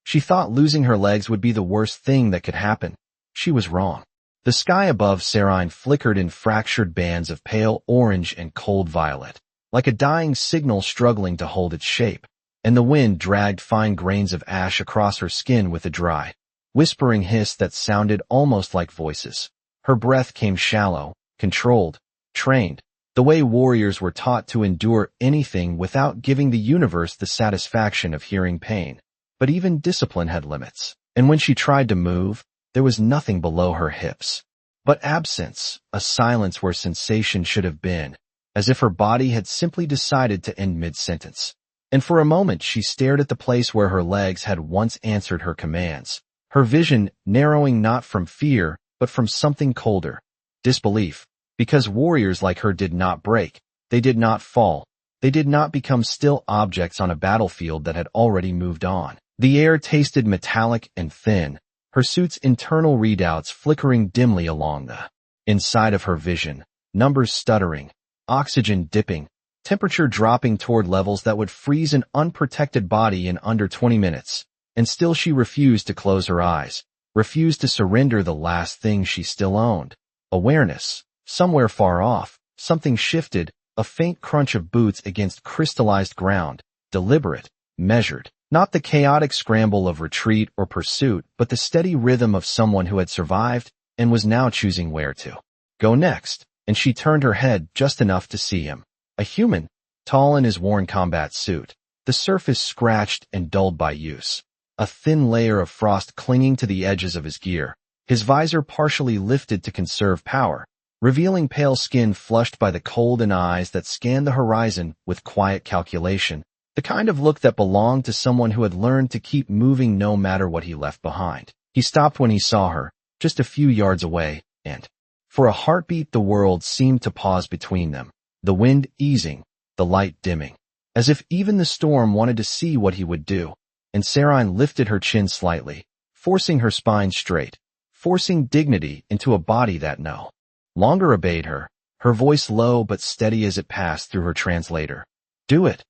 She thought losing her legs would be the worst thing that could happen. She was wrong. The sky above Sarine flickered in fractured bands of pale orange and cold violet, like a dying signal struggling to hold its shape, and the wind dragged fine grains of ash across her skin with a dry, whispering hiss that sounded almost like voices. Her breath came shallow, controlled, trained, the way warriors were taught to endure anything without giving the universe the satisfaction of hearing pain. But even discipline had limits, and when she tried to move, there was nothing below her hips. But absence, a silence where sensation should have been, as if her body had simply decided to end mid-sentence. And for a moment she stared at the place where her legs had once answered her commands, her vision narrowing not from fear, but from something colder, disbelief, because warriors like her did not break, they did not fall, they did not become still objects on a battlefield that had already moved on. The air tasted metallic and thin, her suit's internal readouts flickering dimly along the inside of her vision, numbers stuttering, oxygen dipping, temperature dropping toward levels that would freeze an unprotected body in under 20 minutes. And still she refused to close her eyes, refused to surrender the last thing she still owned. Awareness. Somewhere far off, something shifted, a faint crunch of boots against crystallized ground, deliberate, measured. Not the chaotic scramble of retreat or pursuit, but the steady rhythm of someone who had survived and was now choosing where to go next. And she turned her head just enough to see him. A human, tall in his worn combat suit, the surface scratched and dulled by use. A thin layer of frost clinging to the edges of his gear, his visor partially lifted to conserve power, revealing pale skin flushed by the cold and eyes that scanned the horizon with quiet calculation. The kind of look that belonged to someone who had learned to keep moving no matter what he left behind. He stopped when he saw her, just a few yards away, and for a heartbeat the world seemed to pause between them, the wind easing, the light dimming, as if even the storm wanted to see what he would do. And Sarine lifted her chin slightly, forcing her spine straight, forcing dignity into a body that no longer obeyed her, her voice low but steady as it passed through her translator. Do it.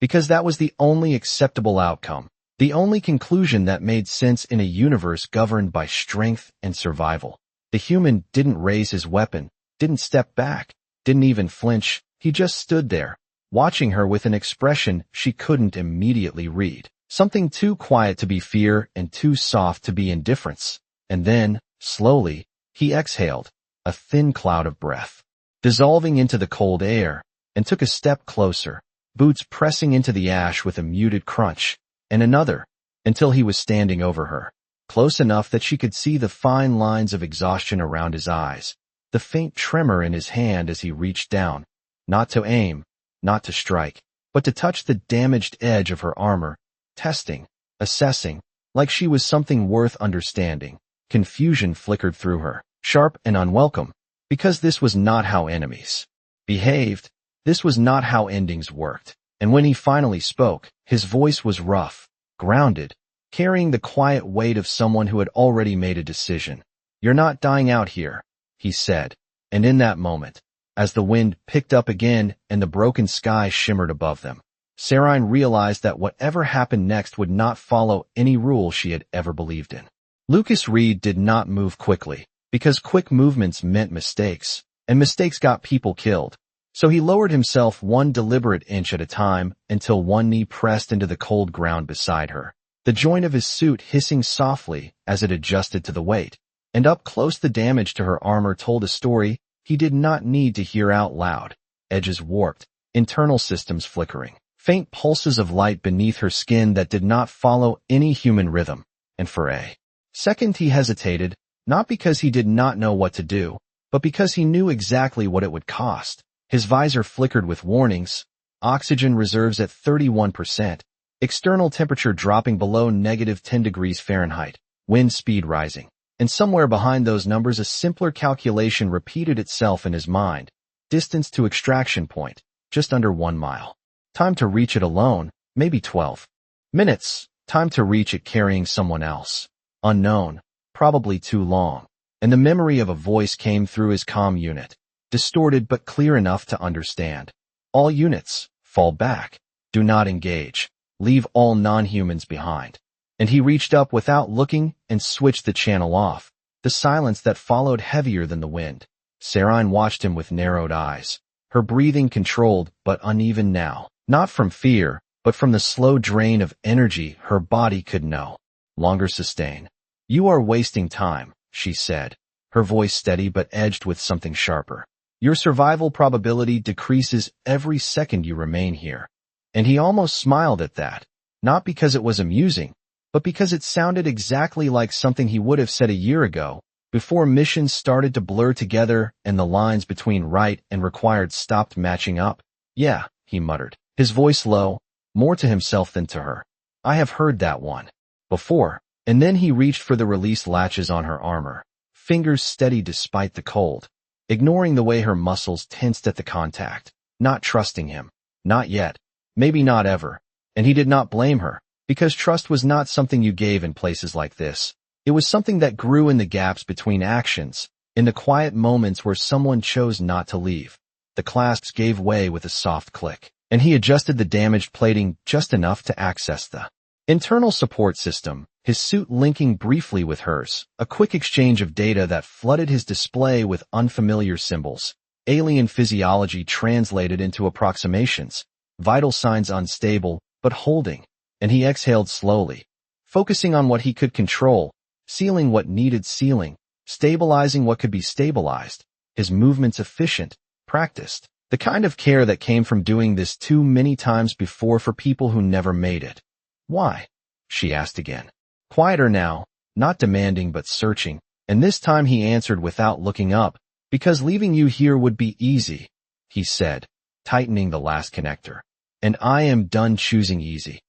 Because that was the only acceptable outcome, the only conclusion that made sense in a universe governed by strength and survival. The human didn't raise his weapon, didn't step back, didn't even flinch. He just stood there, watching her with an expression she couldn't immediately read. Something too quiet to be fear and too soft to be indifference. And then, slowly, he exhaled, a thin cloud of breath, dissolving into the cold air, and took a step closer, boots pressing into the ash with a muted crunch, and another, until he was standing over her, close enough that she could see the fine lines of exhaustion around his eyes, the faint tremor in his hand as he reached down, not to aim, not to strike, but to touch the damaged edge of her armor, testing, assessing, like she was something worth understanding. Confusion flickered through her, sharp and unwelcome, because this was not how enemies behaved. This was not how endings worked. And when he finally spoke, his voice was rough, grounded, carrying the quiet weight of someone who had already made a decision. You're not dying out here, he said. And in that moment, as the wind picked up again and the broken sky shimmered above them, Sarine realized that whatever happened next would not follow any rule she had ever believed in. Lucas Reed did not move quickly, because quick movements meant mistakes, and mistakes got people killed. So he lowered himself one deliberate inch at a time until one knee pressed into the cold ground beside her, the joint of his suit hissing softly as it adjusted to the weight. And up close the damage to her armor told a story he did not need to hear out loud. Edges warped, internal systems flickering, faint pulses of light beneath her skin that did not follow any human rhythm. And for a second he hesitated, not because he did not know what to do, but because he knew exactly what it would cost. His visor flickered with warnings, oxygen reserves at 31%, external temperature dropping below -10 degrees Fahrenheit, wind speed rising. And somewhere behind those numbers a simpler calculation repeated itself in his mind. Distance to extraction point, just under 1 mile. Time to reach it alone, maybe 12 minutes. Time to reach it carrying someone else. Unknown, probably too long. And the memory of a voice came through his comm unit, distorted but clear enough to understand. All units, fall back. Do not engage. Leave all non-humans behind. And he reached up without looking and switched the channel off, the silence that followed heavier than the wind. Sarine watched him with narrowed eyes, her breathing controlled but uneven now, not from fear, but from the slow drain of energy her body could no longer sustain. "You are wasting time," she said, her voice steady but edged with something sharper. "Your survival probability decreases every second you remain here." And he almost smiled at that, not because it was amusing, but because it sounded exactly like something he would have said a year ago, before missions started to blur together and the lines between right and required stopped matching up. "Yeah," he muttered, his voice low, more to himself than to her. "I have heard that one before." And then he reached for the release latches on her armor, fingers steady despite the cold, ignoring the way her muscles tensed at the contact, not trusting him. Not yet. Maybe not ever. And he did not blame her, because trust was not something you gave in places like this. It was something that grew in the gaps between actions, in the quiet moments where someone chose not to leave. The clasps gave way with a soft click, and he adjusted the damaged plating just enough to access the internal support system, his suit linking briefly with hers, a quick exchange of data that flooded his display with unfamiliar symbols, alien physiology translated into approximations, vital signs unstable, but holding. And he exhaled slowly, focusing on what he could control, sealing what needed sealing, stabilizing what could be stabilized, his movements efficient, practiced, the kind of care that came from doing this too many times before for people who never made it. "Why?" she asked again. Quieter now, not demanding but searching, and this time he answered without looking up, "Because leaving you here would be easy," he said, tightening the last connector. "And I am done choosing easy."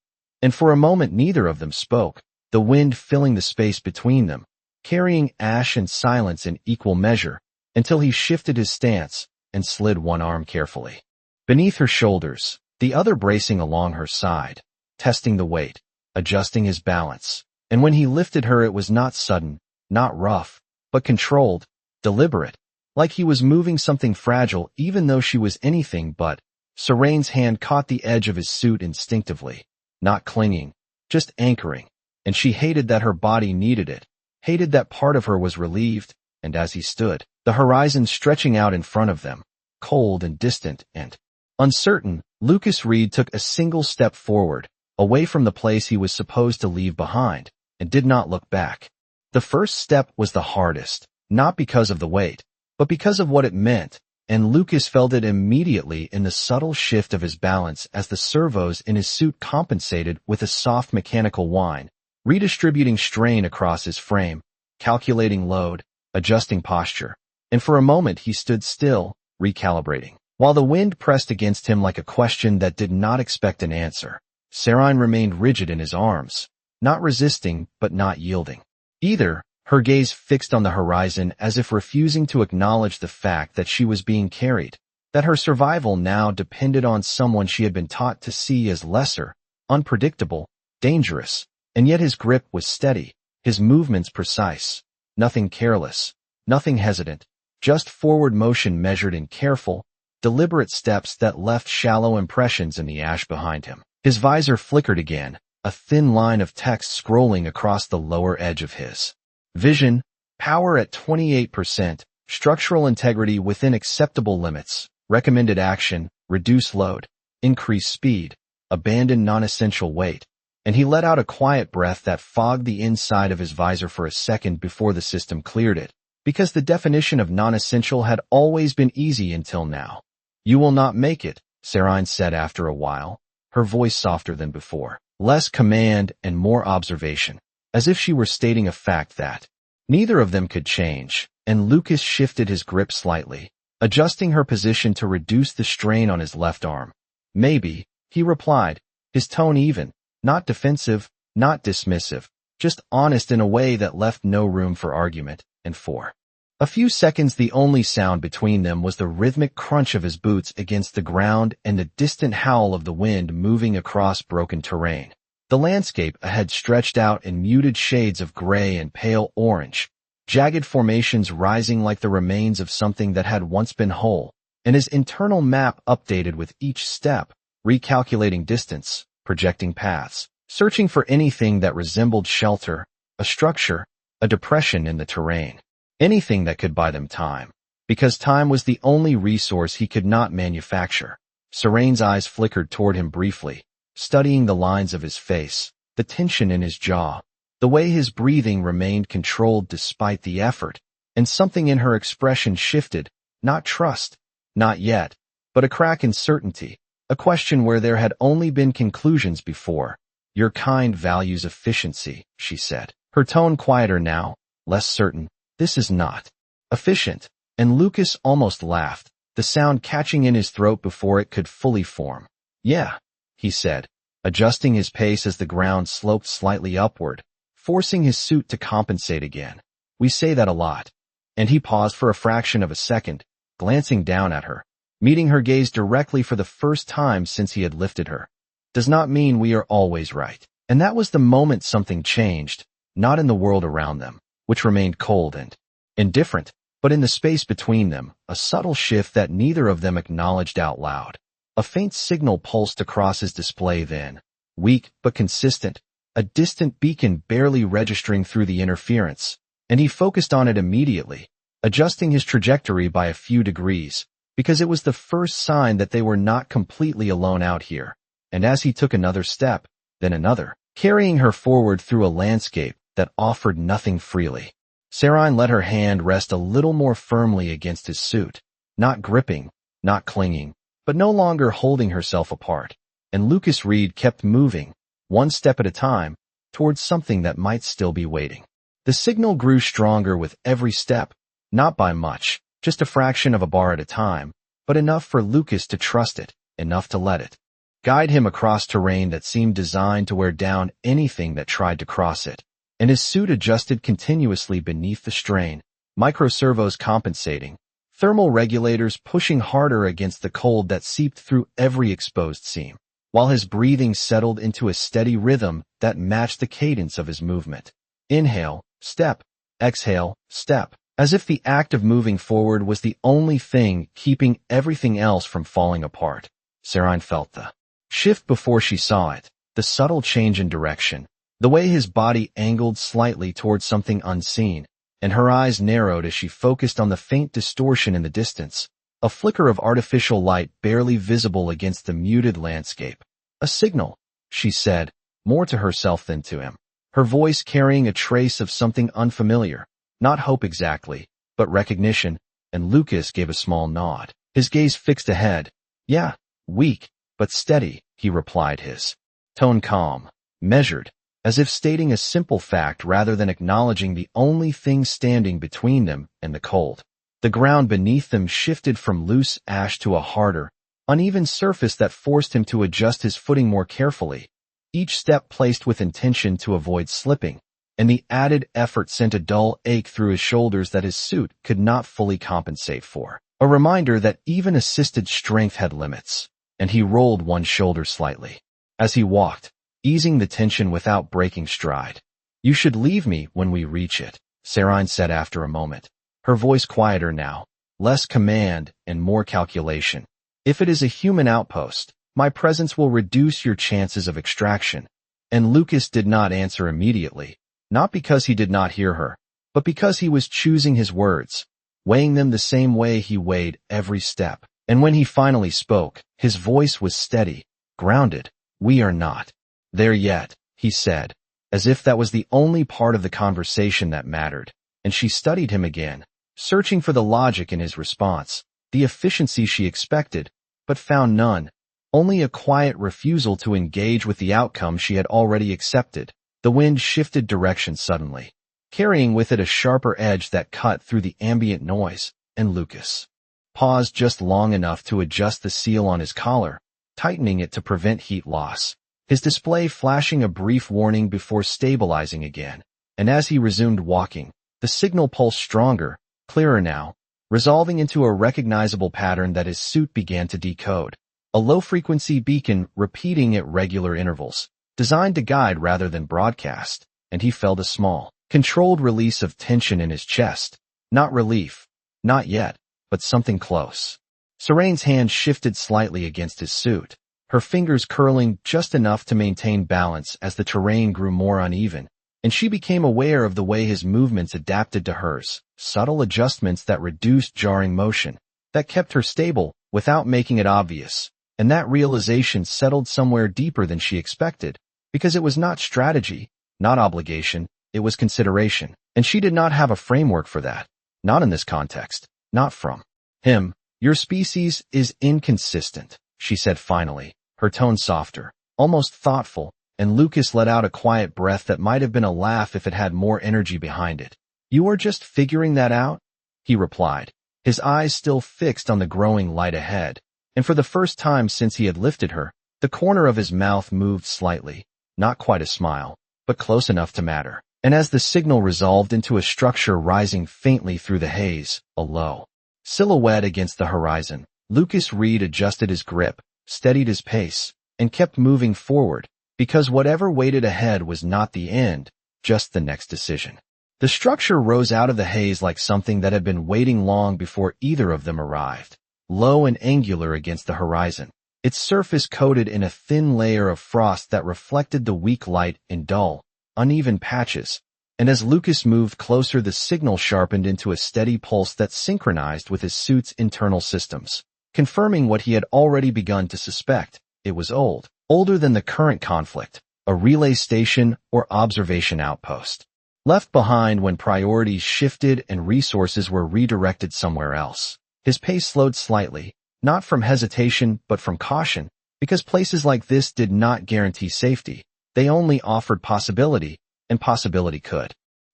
And for a moment neither of them spoke, the wind filling the space between them, carrying ash and silence in equal measure, until he shifted his stance and slid one arm carefully beneath her shoulders, the other bracing along her side, testing the weight, adjusting his balance. And when he lifted her it was not sudden, not rough, but controlled, deliberate, like he was moving something fragile even though she was anything but. Sarine's hand caught the edge of his suit instinctively, not clinging, just anchoring, and she hated that her body needed it, hated that part of her was relieved, and as he stood, the horizon stretching out in front of them, cold and distant and uncertain, Lucas Reed took a single step forward, away from the place he was supposed to leave behind, and did not look back. The first step was the hardest, not because of the weight, but because of what it meant, and Lucas felt it immediately in the subtle shift of his balance as the servos in his suit compensated with a soft mechanical whine, redistributing strain across his frame, calculating load, adjusting posture. And for a moment he stood still, recalibrating, while the wind pressed against him like a question that did not expect an answer. Sarine remained rigid in his arms, not resisting but not yielding either, her gaze fixed on the horizon as if refusing to acknowledge the fact that she was being carried, that her survival now depended on someone she had been taught to see as lesser, unpredictable, dangerous. And yet his grip was steady, his movements precise, nothing careless, nothing hesitant, just forward motion measured in careful, deliberate steps that left shallow impressions in the ash behind him. His visor flickered again, a thin line of text scrolling across the lower edge of his vision, power at 28%, structural integrity within acceptable limits, recommended action, reduce load, increase speed, abandon non-essential weight. And he let out a quiet breath that fogged the inside of his visor for a second before the system cleared it, because the definition of non-essential had always been easy until now. "You will not make it," Sarine said after a while, her voice softer than before, less command and more observation, as if she were stating a fact that neither of them could change, and Lucas shifted his grip slightly, adjusting her position to reduce the strain on his left arm. "Maybe," he replied, his tone even, not defensive, not dismissive, just honest in a way that left no room for argument, and for a few seconds the only sound between them was the rhythmic crunch of his boots against the ground and the distant howl of the wind moving across broken terrain. The landscape ahead stretched out in muted shades of gray and pale orange, jagged formations rising like the remains of something that had once been whole, and his internal map updated with each step, recalculating distance, projecting paths, searching for anything that resembled shelter, a structure, a depression in the terrain. Anything that could buy them time. Because time was the only resource he could not manufacture. Serene's eyes flickered toward him briefly, studying the lines of his face, the tension in his jaw, the way his breathing remained controlled despite the effort, and something in her expression shifted, not trust, not yet, but a crack in certainty, a question where there had only been conclusions before. Your kind values efficiency, she said, her tone quieter now, less certain. This is not efficient. And Lucas almost laughed, the sound catching in his throat before it could fully form. Yeah, he said, adjusting his pace as the ground sloped slightly upward, forcing his suit to compensate again. We say that a lot. And he paused for a fraction of a second, glancing down at her, meeting her gaze directly for the first time since he had lifted her. Does not mean we are always right. And that was the moment something changed, not in the world around them, which remained cold and indifferent, but in the space between them, a subtle shift that neither of them acknowledged out loud. A faint signal pulsed across his display then, weak but consistent, a distant beacon barely registering through the interference, and he focused on it immediately, adjusting his trajectory by a few degrees, because it was the first sign that they were not completely alone out here. And as he took another step, then another, carrying her forward through a landscape that offered nothing freely, Serene let her hand rest a little more firmly against his suit, not gripping, not clinging, but no longer holding herself apart. And Lucas Reed kept moving, one step at a time, towards something that might still be waiting. The signal grew stronger with every step, not by much, just a fraction of a bar at a time, but enough for Lucas to trust it, enough to let it guide him across terrain that seemed designed to wear down anything that tried to cross it. And his suit adjusted continuously beneath the strain, microservos compensating, thermal regulators pushing harder against the cold that seeped through every exposed seam, while his breathing settled into a steady rhythm that matched the cadence of his movement. Inhale, step, exhale, step, as if the act of moving forward was the only thing keeping everything else from falling apart. Serene felt the shift before she saw it, the subtle change in direction, the way his body angled slightly towards something unseen, and her eyes narrowed as she focused on the faint distortion in the distance, a flicker of artificial light barely visible against the muted landscape. A signal, she said, more to herself than to him, her voice carrying a trace of something unfamiliar, not hope exactly, but recognition, and Lucas gave a small nod, his gaze fixed ahead. Yeah, weak, but steady, he replied, his tone calm, measured, as if stating a simple fact rather than acknowledging the only thing standing between them and the cold. The ground beneath them shifted from loose ash to a harder, uneven surface that forced him to adjust his footing more carefully, each step placed with intention to avoid slipping, and the added effort sent a dull ache through his shoulders that his suit could not fully compensate for, a reminder that even assisted strength had limits, and he rolled one shoulder slightly. As he walked, easing the tension without breaking stride. You should leave me when we reach it, Serene said after a moment, her voice quieter now, less command and more calculation. If it is a human outpost, my presence will reduce your chances of extraction. And Lucas did not answer immediately, not because he did not hear her, but because he was choosing his words, weighing them the same way he weighed every step. And when he finally spoke, his voice was steady, grounded. We are not there yet, he said, as if that was the only part of the conversation that mattered, and she studied him again, searching for the logic in his response, the efficiency she expected, but found none, only a quiet refusal to engage with the outcome she had already accepted. The wind shifted direction suddenly, carrying with it a sharper edge that cut through the ambient noise, and Lucas paused just long enough to adjust the seal on his collar, tightening it to prevent heat loss, his display flashing a brief warning before stabilizing again. And as he resumed walking, the signal pulsed stronger, clearer now, resolving into a recognizable pattern that his suit began to decode, a low-frequency beacon repeating at regular intervals, designed to guide rather than broadcast, and he felt a small, controlled release of tension in his chest. Not relief, not yet, but something close. Serene's hand shifted slightly against his suit, her fingers curling just enough to maintain balance as the terrain grew more uneven, and she became aware of the way his movements adapted to hers, subtle adjustments that reduced jarring motion, that kept her stable without making it obvious. And that realization settled somewhere deeper than she expected, because it was not strategy, not obligation, it was consideration. And she did not have a framework for that. Not in this context. Not from him. Your species is inconsistent, she said finally, her tone softer, almost thoughtful, and Lucas let out a quiet breath that might have been a laugh if it had more energy behind it. You are just figuring that out? He replied, his eyes still fixed on the growing light ahead. And for the first time since he had lifted her, the corner of his mouth moved slightly, not quite a smile, but close enough to matter. And as the signal resolved into a structure rising faintly through the haze, a low silhouette against the horizon, Lucas Reed adjusted his grip, steadied his pace, and kept moving forward, because whatever waited ahead was not the end, just the next decision. The structure rose out of the haze like something that had been waiting long before either of them arrived. Low and angular against the horizon, its surface coated in a thin layer of frost that reflected the weak light in dull, uneven patches, and as Lucas moved closer the signal sharpened into a steady pulse that synchronized with his suit's internal systems, confirming what he had already begun to suspect. It was old, older than the current conflict, a relay station or observation outpost, left behind when priorities shifted and resources were redirected somewhere else. His pace slowed slightly, not from hesitation but from caution, because places like this did not guarantee safety. They only offered possibility, and possibility could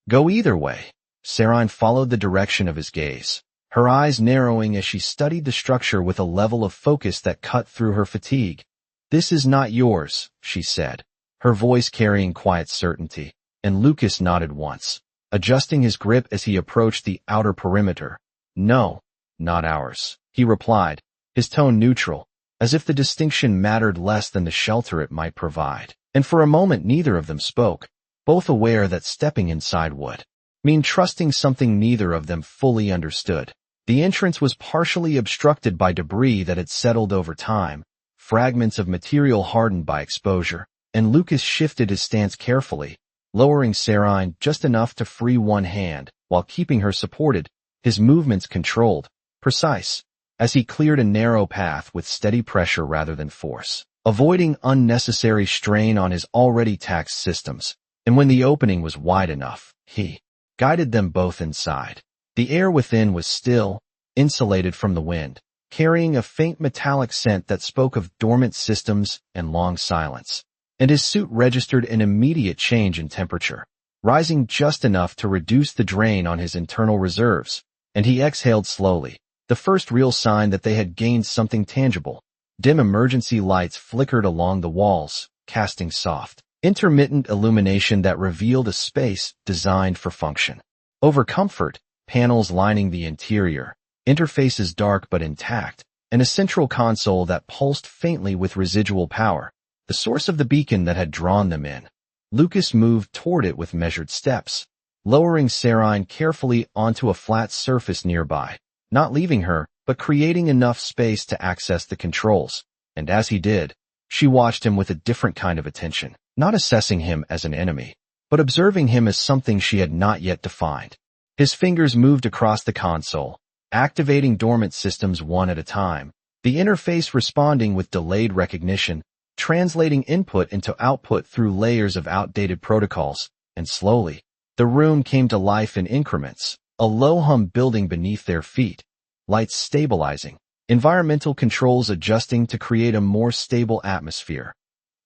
go either way. Sarine followed the direction of his gaze, her eyes narrowing as she studied the structure with a level of focus that cut through her fatigue. This is not yours, she said, her voice carrying quiet certainty, and Lucas nodded once, adjusting his grip as he approached the outer perimeter. No, not ours, he replied, his tone neutral, as if the distinction mattered less than the shelter it might provide. And for a moment neither of them spoke, both aware that stepping inside would mean trusting something neither of them fully understood. The entrance was partially obstructed by debris that had settled over time, fragments of material hardened by exposure, and Lucas shifted his stance carefully, lowering Sarine just enough to free one hand, while keeping her supported, his movements controlled, precise, as he cleared a narrow path with steady pressure rather than force, avoiding unnecessary strain on his already taxed systems. And when the opening was wide enough, he guided them both inside. The air within was still, insulated from the wind, carrying a faint metallic scent that spoke of dormant systems and long silence. And his suit registered an immediate change in temperature, rising just enough to reduce the drain on his internal reserves, and he exhaled slowly, the first real sign that they had gained something tangible. Dim emergency lights flickered along the walls, casting soft, intermittent illumination that revealed a space designed for function. Over comfort, panels lining the interior, interfaces dark but intact, and a central console that pulsed faintly with residual power, the source of the beacon that had drawn them in. Lucas moved toward it with measured steps, lowering Sarine carefully onto a flat surface nearby, not leaving her, but creating enough space to access the controls. And as he did, she watched him with a different kind of attention, not assessing him as an enemy, but observing him as something she had not yet defined. His fingers moved across the console, activating dormant systems one at a time, the interface responding with delayed recognition, translating input into output through layers of outdated protocols, and slowly, the room came to life in increments, a low hum building beneath their feet, lights stabilizing, environmental controls adjusting to create a more stable atmosphere.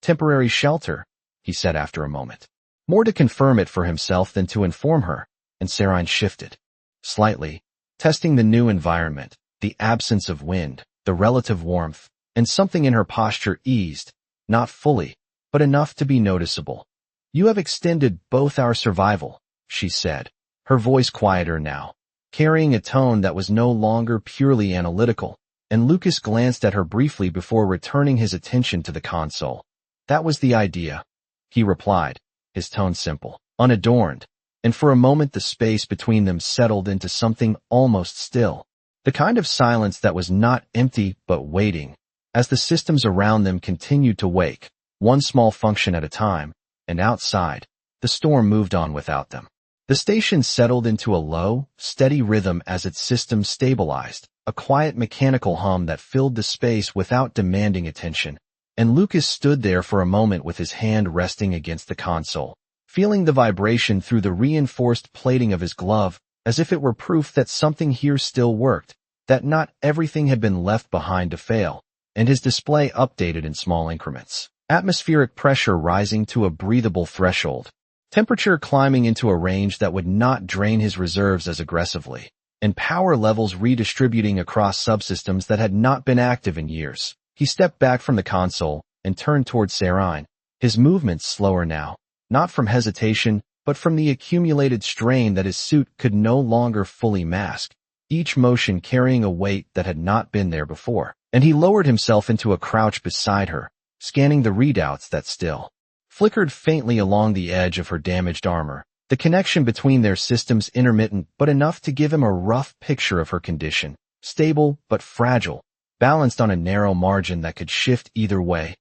Temporary shelter, he said after a moment. More to confirm it for himself than to inform her, and Sarine shifted slightly, testing the new environment, the absence of wind, the relative warmth, and something in her posture eased, not fully, but enough to be noticeable. You have extended both our survival, she said, her voice quieter now, carrying a tone that was no longer purely analytical, and Lucas glanced at her briefly before returning his attention to the console. That was the idea, he replied, his tone simple, unadorned, and for a moment the space between them settled into something almost still, the kind of silence that was not empty but waiting, as the systems around them continued to wake, one small function at a time, and outside, the storm moved on without them. The station settled into a low, steady rhythm as its systems stabilized, a quiet mechanical hum that filled the space without demanding attention. And Lucas stood there for a moment with his hand resting against the console, feeling the vibration through the reinforced plating of his glove, as if it were proof that something here still worked, that not everything had been left behind to fail, and his display updated in small increments. Atmospheric pressure rising to a breathable threshold, temperature climbing into a range that would not drain his reserves as aggressively, and power levels redistributing across subsystems that had not been active in years. He stepped back from the console and turned toward Sarine, his movements slower now, not from hesitation, but from the accumulated strain that his suit could no longer fully mask, each motion carrying a weight that had not been there before. And he lowered himself into a crouch beside her, scanning the readouts that still flickered faintly along the edge of her damaged armor, the connection between their systems intermittent but enough to give him a rough picture of her condition, stable but fragile, balanced on a narrow margin that could shift either way.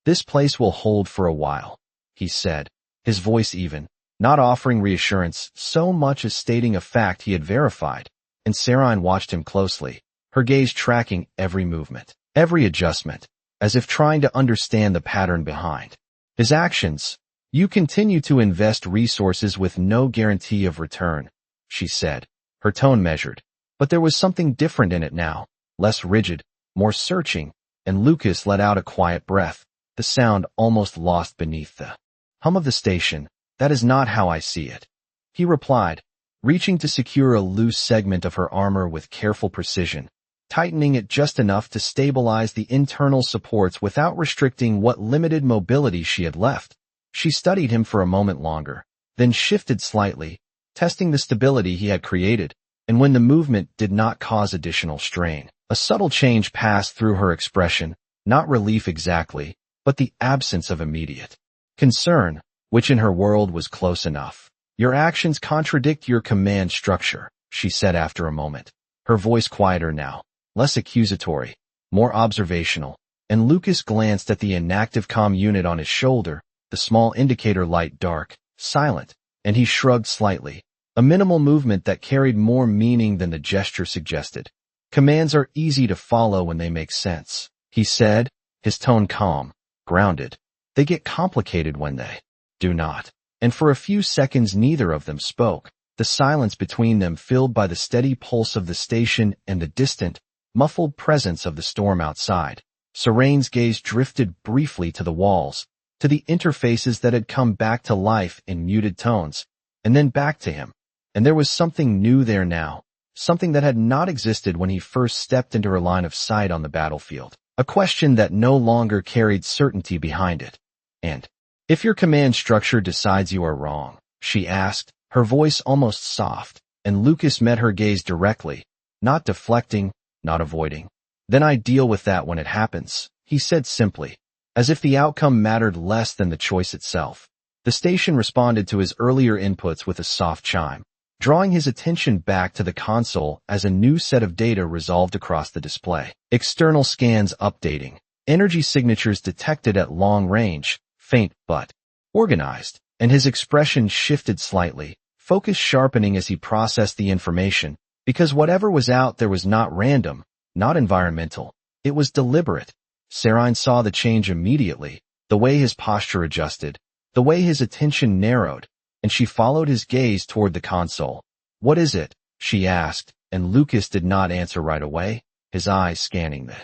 "This place will hold for a while," he said, his voice even, not offering reassurance so much as stating a fact he had verified, and Sarine watched him closely, her gaze tracking every movement, every adjustment, as if trying to understand the pattern behind his actions. "You continue to invest resources with no guarantee of return," she said, her tone measured, but there was something different in it now, less rigid, more searching, and Lucas let out a quiet breath, the sound almost lost beneath the hum of the station. "That is not how I see it," he replied, reaching to secure a loose segment of her armor with careful precision, tightening it just enough to stabilize the internal supports without restricting what limited mobility she had left. She studied him for a moment longer, then shifted slightly, testing the stability he had created, and when the movement did not cause additional strain, a subtle change passed through her expression, not relief exactly, but the absence of immediate concern, which in her world was close enough. "Your actions contradict your command structure," she said after a moment, her voice quieter now, less accusatory, more observational, and Lucas glanced at the inactive comm unit on his shoulder, the small indicator light dark, silent, and he shrugged slightly, a minimal movement that carried more meaning than the gesture suggested. "Commands are easy to follow when they make sense," he said, his tone calm, grounded. "They get complicated when they do not." And for a few seconds neither of them spoke, the silence between them filled by the steady pulse of the station and the distant, muffled presence of the storm outside. Sarine's gaze drifted briefly to the walls, to the interfaces that had come back to life in muted tones, and then back to him. And there was something new there now, something that had not existed when he first stepped into her line of sight on the battlefield, a question that no longer carried certainty behind it. "And if your command structure decides you are wrong?" she asked, her voice almost soft, and Lucas met her gaze directly, not deflecting, not avoiding. "Then I deal with that when it happens," he said simply, as if the outcome mattered less than the choice itself. The station responded to his earlier inputs with a soft chime, drawing his attention back to the console as a new set of data resolved across the display. External scans updating, energy signatures detected at long range, faint but organized, and his expression shifted slightly, focus sharpening as he processed the information, because whatever was out there was not random, not environmental. It was deliberate. Sarine saw the change immediately, the way his posture adjusted, the way his attention narrowed, and she followed his gaze toward the console. "What is it?" she asked, and Lucas did not answer right away, his eyes scanning the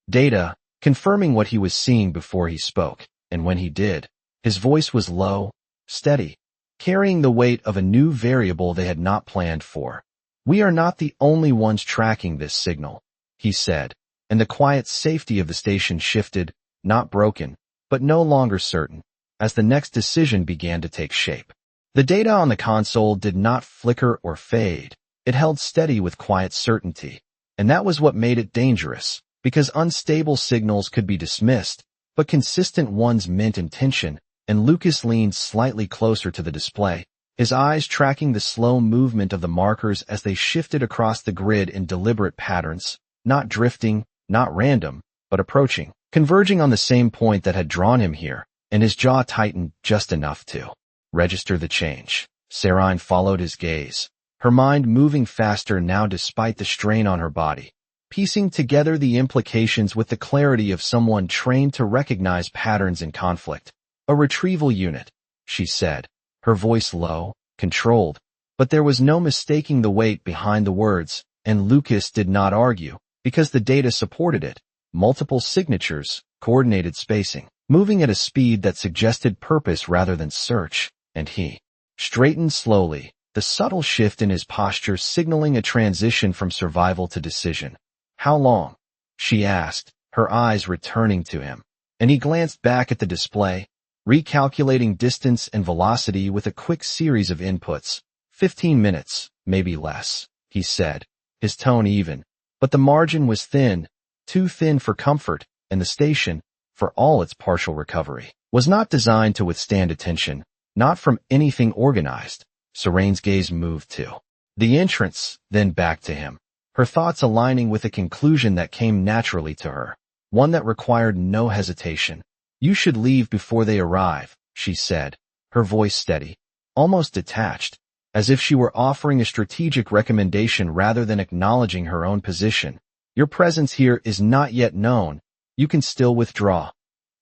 data, confirming what he was seeing before he spoke, and when he did, his voice was low, steady, carrying the weight of a new variable they had not planned for. "We are not the only ones tracking this signal," he said, and the quiet safety of the station shifted, not broken, but no longer certain, as the next decision began to take shape. The data on the console did not flicker or fade. It held steady with quiet certainty, and that was what made it dangerous, because unstable signals could be dismissed, but consistent ones meant intention, and Lucas leaned slightly closer to the display, his eyes tracking the slow movement of the markers as they shifted across the grid in deliberate patterns, not drifting, not random, but approaching. converging on the same point that had drawn him here, and his jaw tightened just enough to register the change. Sarine followed his gaze, her mind moving faster now despite the strain on her body, piecing together the implications with the clarity of someone trained to recognize patterns in conflict. A retrieval unit, she said, her voice low, controlled, but there was no mistaking the weight behind the words, and Lucas did not argue, because the data supported it. Multiple signatures, coordinated spacing, moving at a speed that suggested purpose rather than search, and he straightened slowly, the subtle shift in his posture signaling a transition from survival to decision. How long? She asked, her eyes returning to him, and he glanced back at the display, recalculating distance and velocity with a quick series of inputs. 15 minutes, maybe less, he said, his tone even, but the margin was thin, too thin for comfort, and the station, for all its partial recovery, was not designed to withstand attention, not from anything organized. Sarine's gaze moved to the entrance, then back to him, her thoughts aligning with a conclusion that came naturally to her, one that required no hesitation. You should leave before they arrive, she said, her voice steady, almost detached, as if she were offering a strategic recommendation rather than acknowledging her own position. Your presence here is not yet known. You can still withdraw.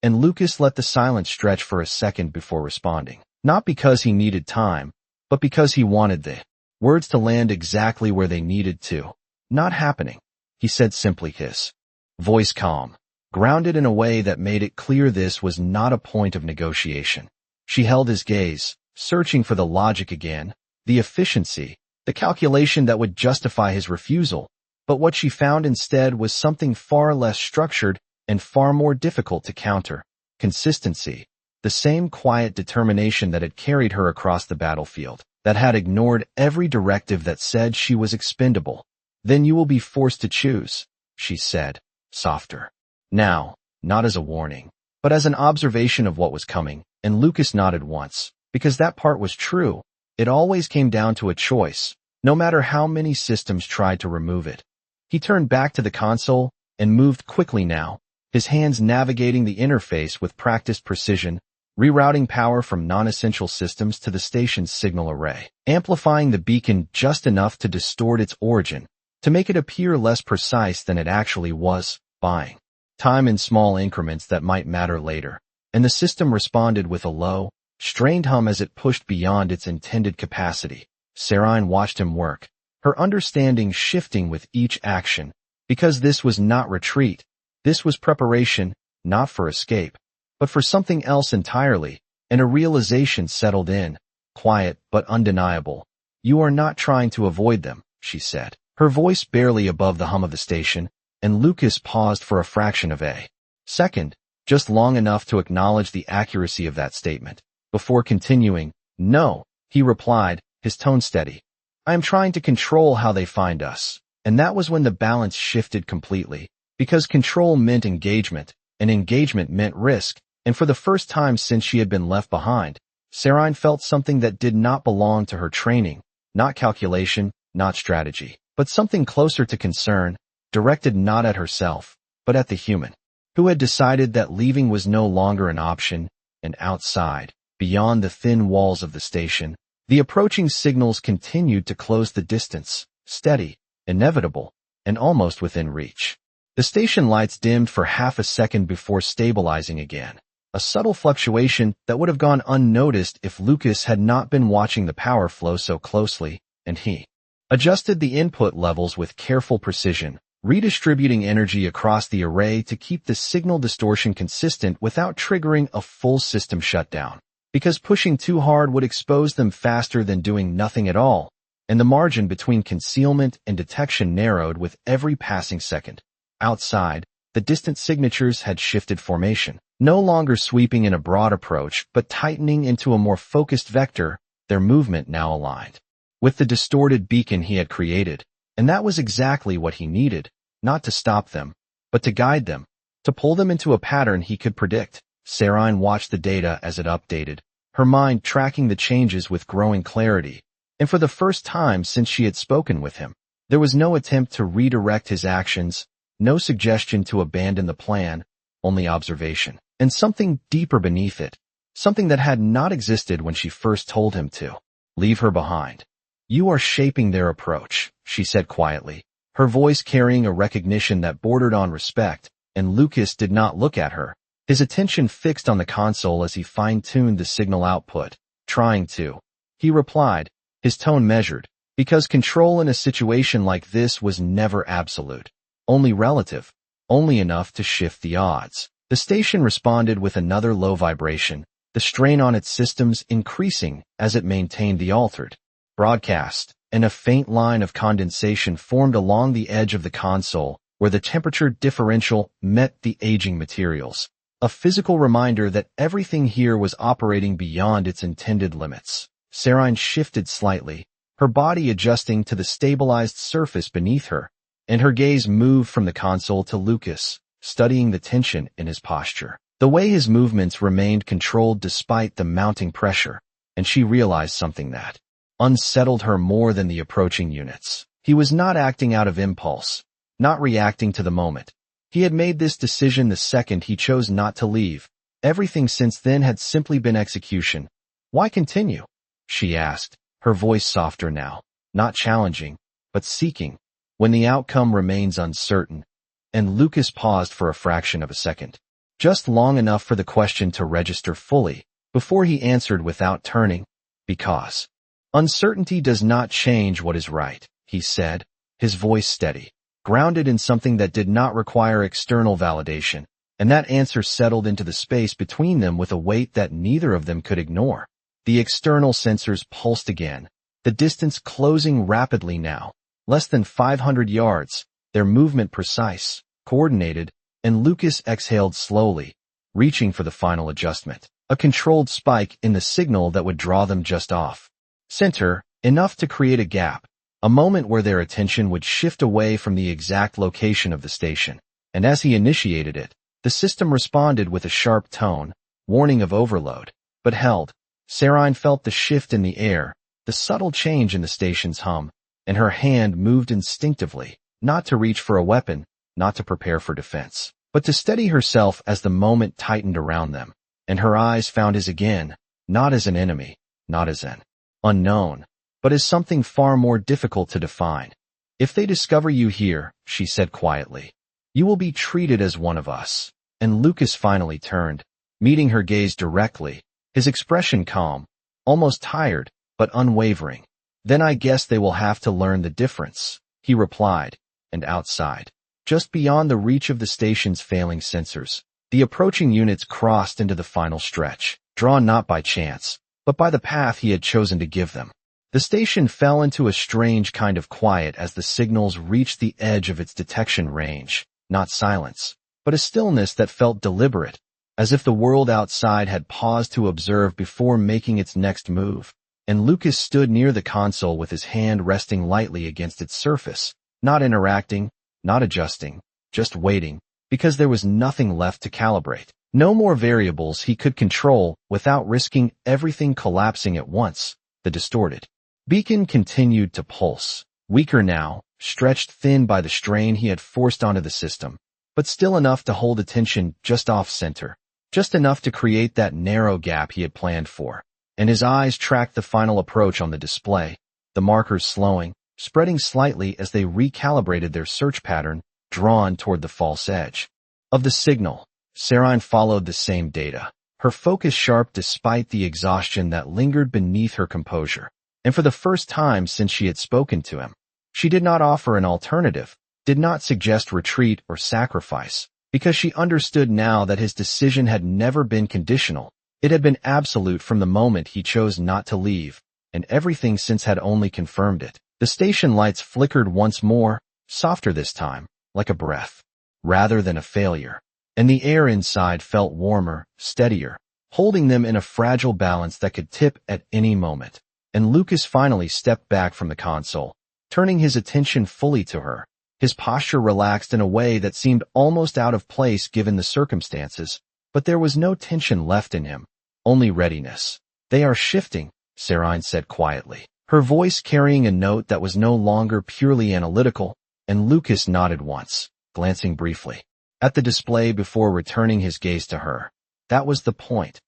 And Lucas let the silence stretch for a second before responding, not because he needed time, but because he wanted the words to land exactly where they needed to. Not happening, he said simply, his voice calm, grounded in a way that made it clear this was not a point of negotiation. She held his gaze, searching for the logic again, the efficiency, the calculation that would justify his refusal, but what she found instead was something far less structured and far more difficult to counter. Consistency, the same quiet determination that had carried her across the battlefield, that had ignored every directive that said she was expendable. Then you will be forced to choose, she said, softer. Now, not as a warning, but as an observation of what was coming, and Lucas nodded once, because that part was true. It always came down to a choice, no matter how many systems tried to remove it. He turned back to the console and moved quickly now, his hands navigating the interface with practiced precision, rerouting power from non-essential systems to the station's signal array, amplifying the beacon just enough to distort its origin, to make it appear less precise than it actually was, buying time in small increments that might matter later, and the system responded with a low, strained hum as it pushed beyond its intended capacity. Sarine watched him work, her understanding shifting with each action, because this was not retreat, this was preparation, not for escape, but for something else entirely, and a realization settled in, quiet but undeniable. You are not trying to avoid them, she said, her voice barely above the hum of the station, and Lucas paused for a fraction of a second, just long enough to acknowledge the accuracy of that statement. Before continuing, no, he replied, his tone steady. I am trying to control how they find us. And that was when the balance shifted completely, because control meant engagement, and engagement meant risk, and for the first time since she had been left behind, Sarine felt something that did not belong to her training, not calculation, not strategy, but something closer to concern, directed not at herself, but at the human, who had decided that leaving was no longer an option, and outside, beyond the thin walls of the station, the approaching signals continued to close the distance, steady, inevitable, and almost within reach. The station lights dimmed for half a second before stabilizing again, a subtle fluctuation that would have gone unnoticed if Lucas had not been watching the power flow so closely, and he adjusted the input levels with careful precision, redistributing energy across the array to keep the signal distortion consistent without triggering a full system shutdown, because pushing too hard would expose them faster than doing nothing at all, and the margin between concealment and detection narrowed with every passing second. Outside, the distant signatures had shifted formation, no longer sweeping in a broad approach but tightening into a more focused vector, their movement now aligned with the distorted beacon he had created, and that was exactly what he needed, not to stop them, but to guide them, to pull them into a pattern he could predict. Sarine watched the data as it updated, her mind tracking the changes with growing clarity, and for the first time since she had spoken with him, there was no attempt to redirect his actions, no suggestion to abandon the plan, only observation, and something deeper beneath it, something that had not existed when she first told him to. Leave her behind. You are shaping their approach, she said quietly, her voice carrying a recognition that bordered on respect, and Lucas did not look at her, his attention fixed on the console as he fine-tuned the signal output, trying to. He replied, his tone measured, because control in a situation like this was never absolute, only relative, only enough to shift the odds. The station responded with another low vibration, the strain on its systems increasing as it maintained the altered broadcast, and a faint line of condensation formed along the edge of the console where the temperature differential met the aging materials, a physical reminder that everything here was operating beyond its intended limits. Sarine shifted slightly, her body adjusting to the stabilized surface beneath her, and her gaze moved from the console to Lucas, studying the tension in his posture. The way his movements remained controlled despite the mounting pressure, and she realized something that unsettled her more than the approaching units. He was not acting out of impulse, not reacting to the moment. He had made this decision the second he chose not to leave. Everything since then had simply been execution. Why continue? She asked, her voice softer now, not challenging, but seeking, when the outcome remains uncertain. And Lucas paused for a fraction of a second, just long enough for the question to register fully, before he answered without turning, because uncertainty does not change what is right, he said, his voice steady, grounded in something that did not require external validation, and that answer settled into the space between them with a weight that neither of them could ignore. The external sensors pulsed again, the distance closing rapidly now, less than 500 yards, their movement precise, coordinated, and Lucas exhaled slowly, reaching for the final adjustment, a controlled spike in the signal that would draw them just off center, enough to create a gap, a moment where their attention would shift away from the exact location of the station. And as he initiated it, the system responded with a sharp tone, warning of overload, but held. Sarine felt the shift in the air, the subtle change in the station's hum, and her hand moved instinctively, not to reach for a weapon, not to prepare for defense, but to steady herself as the moment tightened around them, and her eyes found his again, not as an enemy, not as an unknown, but as something far more difficult to define. If they discover you here, she said quietly, you will be treated as one of us. And Lucas finally turned, meeting her gaze directly, his expression calm, almost tired, but unwavering. Then I guess they will have to learn the difference, he replied, and outside, just beyond the reach of the station's failing sensors, the approaching units crossed into the final stretch, drawn not by chance, but by the path he had chosen to give them. The station fell into a strange kind of quiet as the signals reached the edge of its detection range, not silence, but a stillness that felt deliberate, as if the world outside had paused to observe before making its next move. And Lucas stood near the console with his hand resting lightly against its surface, not interacting, not adjusting, just waiting, because there was nothing left to calibrate. No more variables he could control without risking everything collapsing at once. The distorted beacon continued to pulse, weaker now, stretched thin by the strain he had forced onto the system, but still enough to hold attention just off-center, just enough to create that narrow gap he had planned for. And his eyes tracked the final approach on the display, the markers slowing, spreading slightly as they recalibrated their search pattern, drawn toward the false edge of the signal. Sarine followed the same data, her focus sharp despite the exhaustion that lingered beneath her composure. And for the first time since she had spoken to him, she did not offer an alternative, did not suggest retreat or sacrifice, because she understood now that his decision had never been conditional. It had been absolute from the moment he chose not to leave, and everything since had only confirmed it. The station lights flickered once more, softer this time, like a breath, rather than a failure. And the air inside felt warmer, steadier, holding them in a fragile balance that could tip at any moment. And Lucas finally stepped back from the console, turning his attention fully to her, his posture relaxed in a way that seemed almost out of place given the circumstances, but there was no tension left in him, only readiness. They are shifting, Sarine said quietly, her voice carrying a note that was no longer purely analytical, and Lucas nodded once, glancing briefly at the display before returning his gaze to her. That was the point.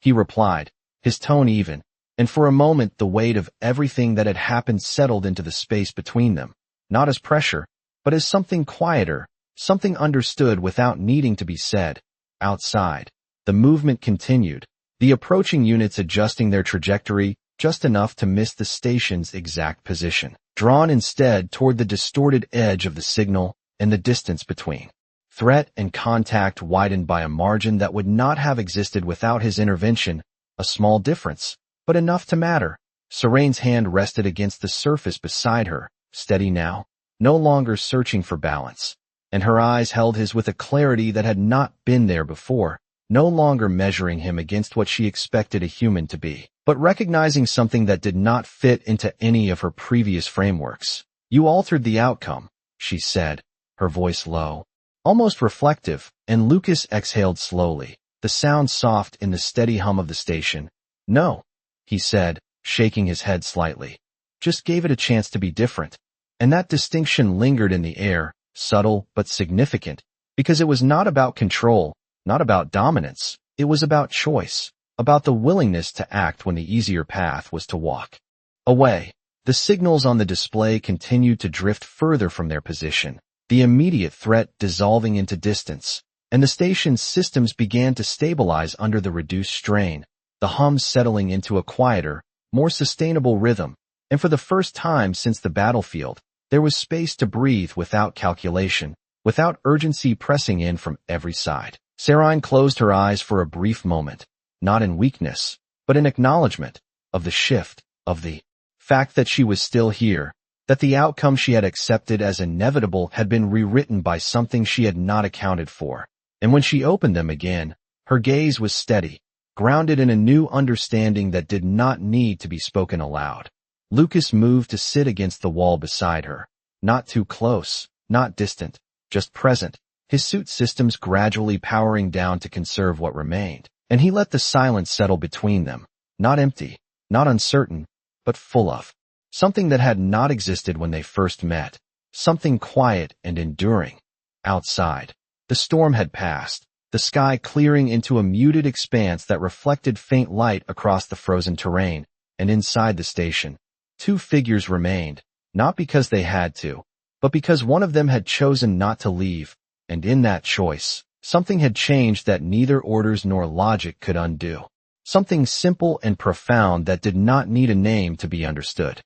He replied, his tone even, and for a moment the weight of everything that had happened settled into the space between them, not as pressure, but as something quieter, something understood without needing to be said. Outside, the movement continued, the approaching units adjusting their trajectory just enough to miss the station's exact position, drawn instead toward the distorted edge of the signal and the distance between. Threat and contact widened by a margin that would not have existed without his intervention, a small difference, but enough to matter. Serene's hand rested against the surface beside her, steady now, no longer searching for balance, and her eyes held his with a clarity that had not been there before, no longer measuring him against what she expected a human to be, but recognizing something that did not fit into any of her previous frameworks. You altered the outcome, she said, her voice low, almost reflective, and Lucas exhaled slowly, the sound soft in the steady hum of the station. No, he said, shaking his head slightly. Just gave it a chance to be different. And that distinction lingered in the air, subtle but significant, because it was not about control, not about dominance. It was about choice, about the willingness to act when the easier path was to walk away. The signals on the display continued to drift further from their position, the immediate threat dissolving into distance, and the station's systems began to stabilize under the reduced strain, the hum settling into a quieter, more sustainable rhythm, and for the first time since the battlefield, there was space to breathe without calculation, without urgency pressing in from every side. Serene closed her eyes for a brief moment, not in weakness, but in acknowledgement of the shift, of the fact that she was still here, that the outcome she had accepted as inevitable had been rewritten by something she had not accounted for. And when she opened them again, her gaze was steady, grounded in a new understanding that did not need to be spoken aloud. Lucas moved to sit against the wall beside her, not too close, not distant, just present, his suit systems gradually powering down to conserve what remained, and he let the silence settle between them, not empty, not uncertain, but full of something that had not existed when they first met, something quiet and enduring. Outside, the storm had passed, the sky clearing into a muted expanse that reflected faint light across the frozen terrain, and inside the station, two figures remained, not because they had to, but because one of them had chosen not to leave, and in that choice, something had changed that neither orders nor logic could undo. Something simple and profound that did not need a name to be understood.